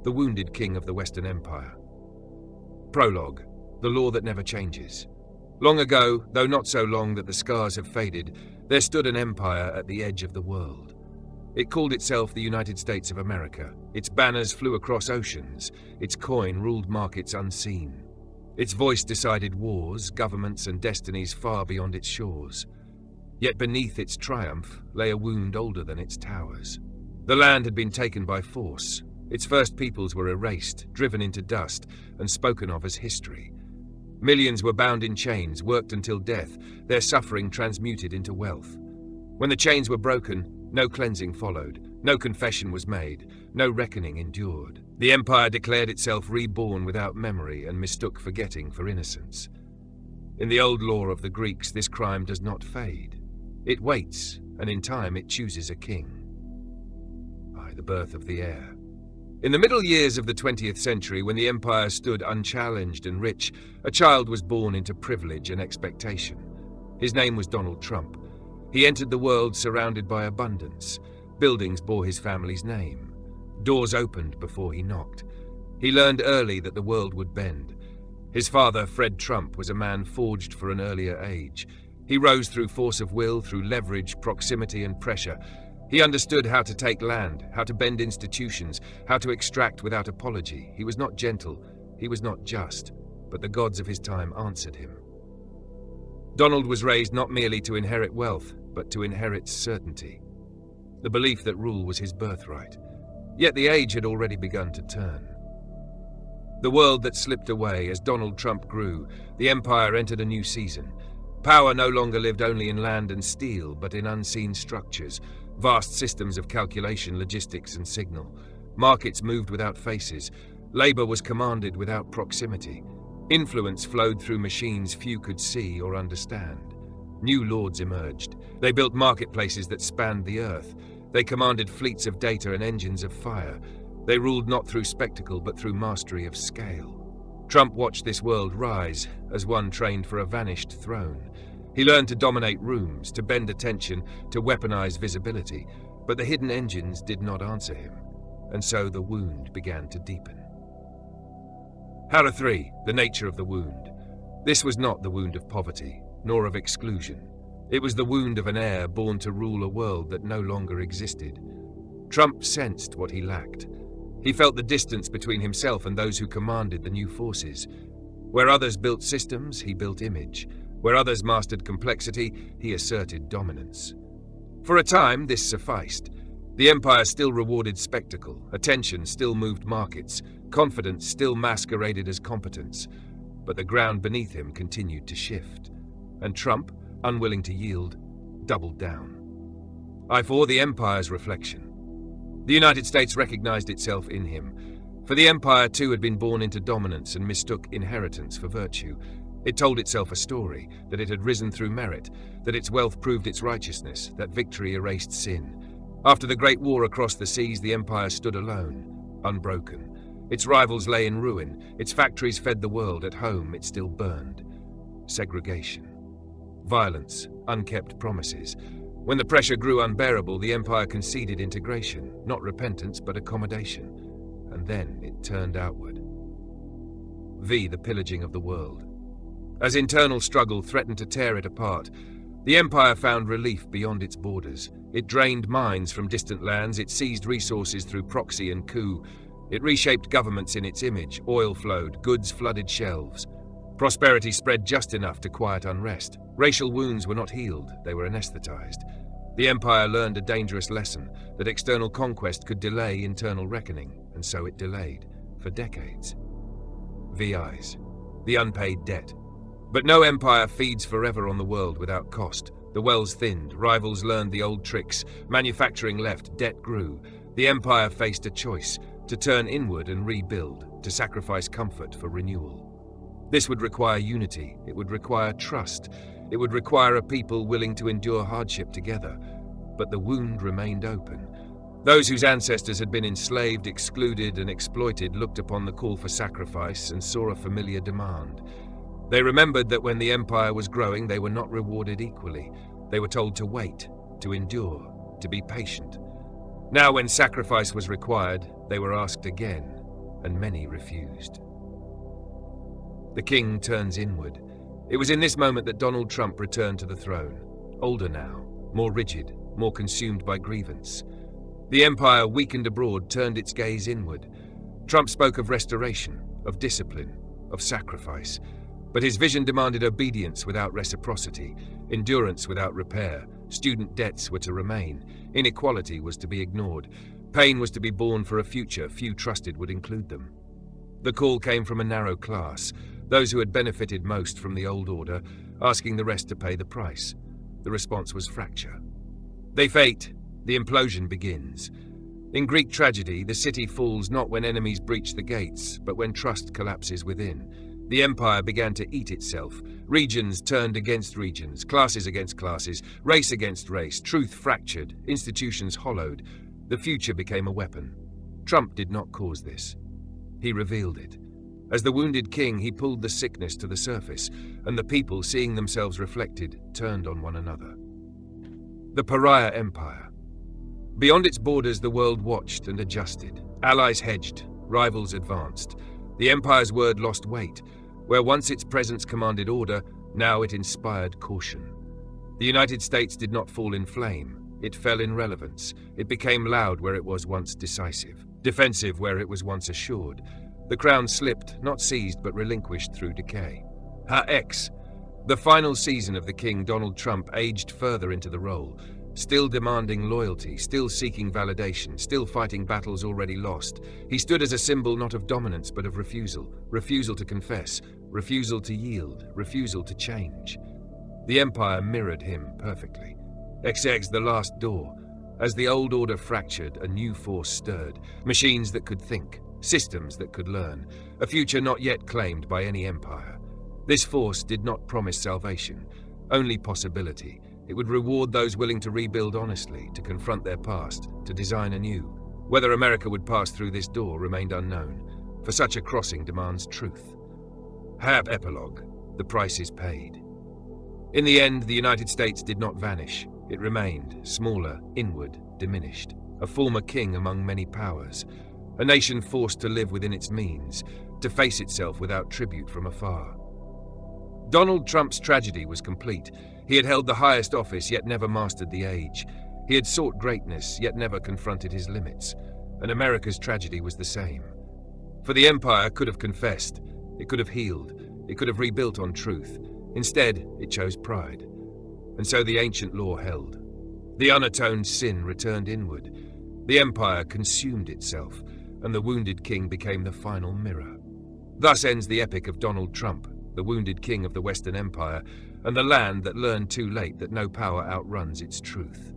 the wounded king of the Western Empire. Prologue, the law that never changes. Long ago, though not so long that the scars have faded, there stood an empire at the edge of the world. It called itself the United States of America. Its banners flew across oceans. Its coin ruled markets unseen. Its voice decided wars, governments, and destinies far beyond its shores. Yet beneath its triumph lay a wound older than its towers. The land had been taken by force. Its first peoples were erased, driven into dust, and spoken of as history. Millions were bound in chains, worked until death, their suffering transmuted into wealth. When the chains were broken, no cleansing followed, no confession was made, no reckoning endured. The empire declared itself reborn without memory and mistook forgetting for innocence. In the old law of the Greeks, this crime does not fade. It waits, and in time it chooses a king. The birth of the heir. In the middle years of the 20th century, when the empire stood unchallenged and rich, a child was born into privilege and expectation. His name was Donald Trump. He entered the world surrounded by abundance. Buildings bore his family's name. Doors opened before he knocked. He learned early that the world would bend. His father, Fred Trump, was a man forged for an earlier age. He rose through force of will, through leverage, proximity, and pressure. He understood how to take land, how to bend institutions, how to extract without apology. He was not gentle, he was not just, but the gods of his time answered him. Donald was raised not merely to inherit wealth, but to inherit certainty. The belief that rule was his birthright. Yet the age had already begun to turn. The world that slipped away as Donald Trump grew, the empire entered a new season. Power no longer lived only in land and steel, but in unseen structures, vast systems of calculation, logistics, and signal. Markets moved without faces. Labor was commanded without proximity. Influence flowed through machines few could see or understand. New lords emerged. They built marketplaces that spanned the earth. They commanded fleets of data and engines of fire. They ruled not through spectacle, but through mastery of scale. Trump watched this world rise as one trained for a vanished throne. He learned to dominate rooms, to bend attention, to weaponize visibility, but the hidden engines did not answer him, and so the wound began to deepen. Hera 3, the nature of the wound. This was not the wound of poverty, nor of exclusion. It was the wound of an heir born to rule a world that no longer existed. Trump sensed what he lacked. He felt the distance between himself and those who commanded the new forces. Where others built systems, he built image. Where others mastered complexity, he asserted dominance. For a time, this sufficed. The empire still rewarded spectacle, attention still moved markets, confidence still masqueraded as competence. But the ground beneath him continued to shift. And Trump, unwilling to yield, doubled down. I4, the empire's reflection. The United States recognized itself in him. For the empire too had been born into dominance and mistook inheritance for virtue. It told itself a story, that it had risen through merit, that its wealth proved its righteousness, that victory erased sin. After the Great War across the seas, the empire stood alone, unbroken. Its rivals lay in ruin, its factories fed the world, at home it still burned. Segregation. Violence, unkept promises. When the pressure grew unbearable, the empire conceded integration, not repentance but accommodation. And then it turned outward. V, the pillaging of the world. As internal struggle threatened to tear it apart, the empire found relief beyond its borders. It drained mines from distant lands, it seized resources through proxy and coup. It reshaped governments in its image, oil flowed, goods flooded shelves. Prosperity spread just enough to quiet unrest. Racial wounds were not healed, they were anesthetized. The empire learned a dangerous lesson, that external conquest could delay internal reckoning, and so it delayed, for decades. VIs, the unpaid debt. But no empire feeds forever on the world without cost. The wells thinned, rivals learned the old tricks, manufacturing left, debt grew. The empire faced a choice, to turn inward and rebuild, to sacrifice comfort for renewal. This would require unity, it would require trust, it would require a people willing to endure hardship together. But the wound remained open. Those whose ancestors had been enslaved, excluded, and exploited looked upon the call for sacrifice and saw a familiar demand. They remembered that when the empire was growing, they were not rewarded equally. They were told to wait, to endure, to be patient. Now, when sacrifice was required, they were asked again, and many refused. The king turns inward. It was in this moment that Donald Trump returned to the throne, older now, more rigid, more consumed by grievance. The empire, weakened abroad, turned its gaze inward. Trump spoke of restoration, of discipline, of sacrifice, but his vision demanded obedience without reciprocity, endurance without repair. Student debts were to remain, inequality was to be ignored, pain was to be borne for a future few trusted would include them. The call came from a narrow class, those who had benefited most from the old order, asking the rest to pay the price. The response was fracture. They fate, the implosion begins. In Greek tragedy, the city falls not when enemies breach the gates, but when trust collapses within. The empire began to eat itself. Regions turned against regions, classes against classes, race against race, truth fractured, institutions hollowed. The future became a weapon. Trump did not cause this. He revealed it. As the wounded king, he pulled the sickness to the surface, and the people, seeing themselves reflected, turned on one another. The Pariah Empire. Beyond its borders, the world watched and adjusted. Allies hedged, rivals advanced. The empire's word lost weight. Where once its presence commanded order, now it inspired caution. The United States did not fall in flame. It fell in relevance. It became loud where it was once decisive, defensive where it was once assured. The crown slipped, not seized, but relinquished through decay. Her ex, the final season of the king, Donald Trump, aged further into the role, still demanding loyalty, still seeking validation, still fighting battles already lost. He stood as a symbol not of dominance but of refusal, refusal to confess, refusal to yield, refusal to change. The empire mirrored him perfectly. XX, the last door. As the old order fractured, a new force stirred. Machines that could think, systems that could learn, a future not yet claimed by any empire. This force did not promise salvation, only possibility. It would reward those willing to rebuild honestly, to confront their past, to design anew. Whether America would pass through this door remained unknown, for such a crossing demands truth. Have epilogue. The price is paid. In the end, the United States did not vanish. It remained, smaller, inward, diminished, a former king among many powers, a nation forced to live within its means, to face itself without tribute from afar. Donald Trump's tragedy was complete. He had held the highest office, yet never mastered the age. He had sought greatness, yet never confronted his limits. And America's tragedy was the same. For the empire could have confessed, it could have healed, it could have rebuilt on truth. Instead, it chose pride. And so the ancient law held. The unatoned sin returned inward. The empire consumed itself, and the wounded king became the final mirror. Thus ends the epic of Donald Trump, the wounded king of the Western Empire, and the land that learned too late that no power outruns its truth.